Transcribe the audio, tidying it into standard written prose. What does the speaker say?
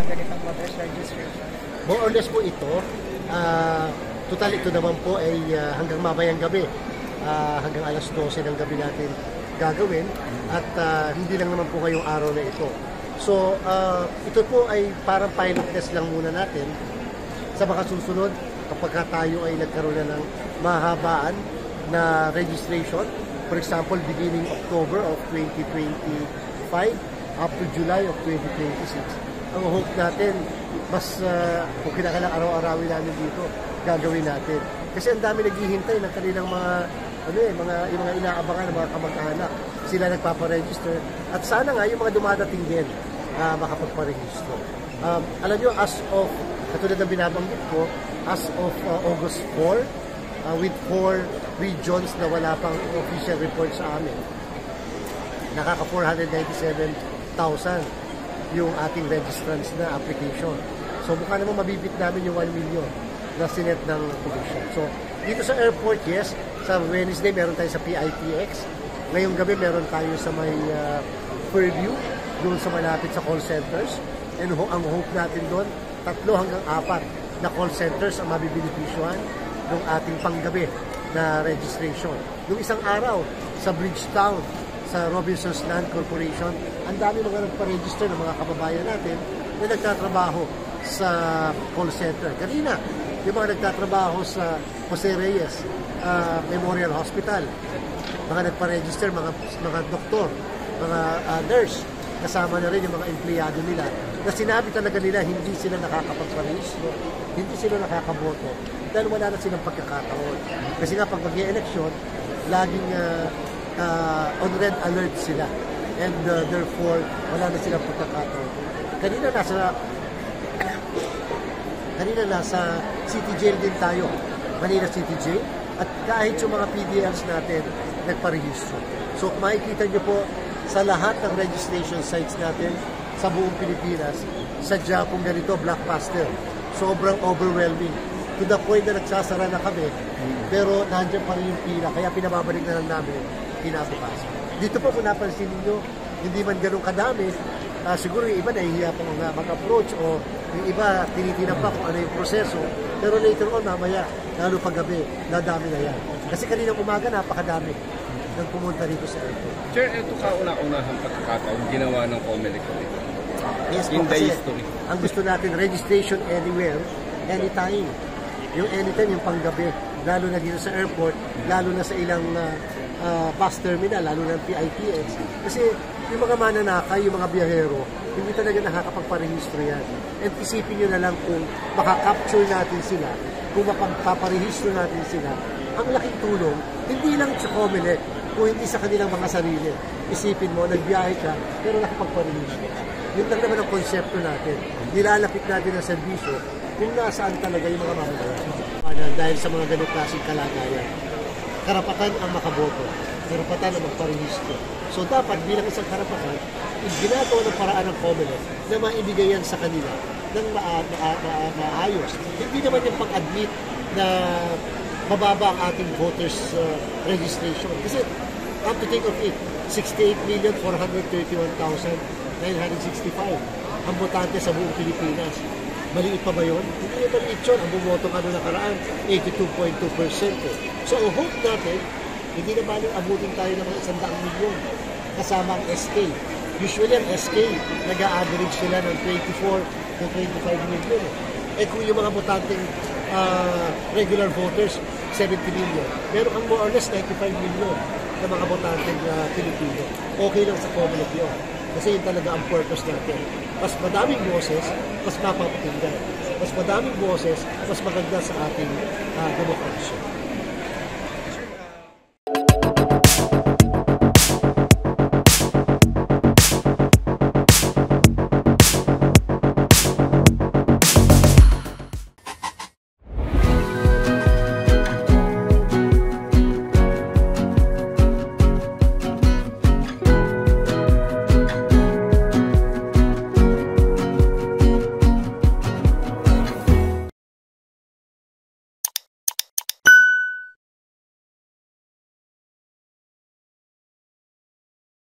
ganitong voters registration? More or less po ito, total ito naman po ay hanggang mamayang gabi, hanggang alas 12 ng gabi natin gagawin at hindi lang naman po ngayong araw na ito. So, ito po ay parang pilot test lang muna natin sa mga susunod kapag tayo ay nagkaroon na ng mahabaan na registration. For example, beginning October of 2025 up to July of 2026. Ang hope natin, mas kung kinakailang araw-arawin namin dito, gagawin natin. Kasi ang dami naghihintay ng kanilang yung mga inaabangan ng mga kamag-anak. Sila nagpaparegister. At sana nga yung mga dumadating din makapagparehistro. Alam nyo, as of, katulad ng binabanggit ko, as of August 4, with 4 regions na wala pang official report sa amin, nakaka 497,000 yung ating registrants na application. So mukha naman mabibit namin yung 1 million na sinet ng commission. So dito sa airport, yes, sa Wednesday meron tayo sa PITX. Ngayong gabi meron tayo sa may Fairview, doon sa malapit sa call centers. And ang hope natin doon, 3 hanggang 4 na call centers ang mabibenefisyuhan ng ating panggabi na registration. Nung isang araw, sa Bridgetown, sa Robinsons Land Corporation, ang dami mga nagpa-register ng mga kababayan natin na nagtatrabaho sa call center. Kanina, yung mga nagtatrabaho sa Jose Reyes Memorial Hospital, mga nagpa-register, mga doktor, mga nurse, kasama na rin yung mga empleyado nila na sinabi talaga nila hindi sila nakakapagparehistro, hindi sila nakakaboto dahil wala na silang pagkakataon. Kasi nga pag mag-e-eleksyon, laging on red alert sila and therefore wala na silang pagkakataon. Kanina nasa City Jail din tayo, Manila City Jail, at kahit yung mga PDLs natin nagparehistro. So makikita nyo po sa lahat ng registration sites natin sa buong Pilipinas, sadya pong ganito, blockbuster. Sobrang overwhelming. To the point na nagsasara na kami, pero nandiyan pa rin yung pila, kaya pinababalik na lang namin kinabukasan. Dito po kung napansin ninyo, hindi man ganun kadami, siguro yung iba nahihiya pang mag-approach o yung iba tinitingnan pa kung ano yung proseso, pero later on, mamaya, lalo pag-gabi, nadami na yan. Kasi kaninang umaga, napakadami nang pumunta dito sa airport. Sir, ito kauna-unahang pagkakataon ginawa ng COMELEC ulit. Yes, in po, the kasi history. Ang gusto natin, registration anywhere, anytime. Yung anytime, yung panggabi, lalo na dito sa airport, lalo na sa ilang bus terminal, lalo na PITX. Kasi yung mga mananakay, yung mga biyahero, hindi talaga nakakapagparehistro yan. And isipin nyo na lang kung makakapture natin sila, kung mapagpaparehistro natin sila, ang laking tulong, hindi lang sa COMELEC, kung hindi sa kanilang mga sarili. Isipin mo, nagbiyahe ka, pero nakapagparehistro. Yun lang naman ang konsepto natin. Nilalapit natin ang serbisyo kung nasaan talaga yung mga mamamayan. Dahil sa mga ganit klaseng kalagayan. Karapatan ang makaboto. Karapatan ang magparehistro. So dapat bilang isang karapatan, ginagawa ng paraan ng COMELEC na maibigay yan sa kanila ng maayos. Hindi naman yung pag-admit na mababa ang ating voters registration. Kasi, come to think of it, 68,431,965 ang botante sa buong Pilipinas. Maliit pa ba yun? Hindi na maliit yun. Ang bumoto ano nakaraan, 82.2%. So, ang hope natin, hindi na maling abutin tayo ng mga 100 milyon kasama ang SK. Usually, ang SK, nag-a-average sila ng 24 to 25 million. Eh kung yung mga botanteng regular voters, 70 million. Meron kang more or less 95 million na mga botanteng Pilipino. Okay lang sa COMELEC yun. Kasi yun talaga ang purpose natin. Mas madaming boses, mas mapapakinggan. Mas madaming boses, mas maganda sa ating demokrasya.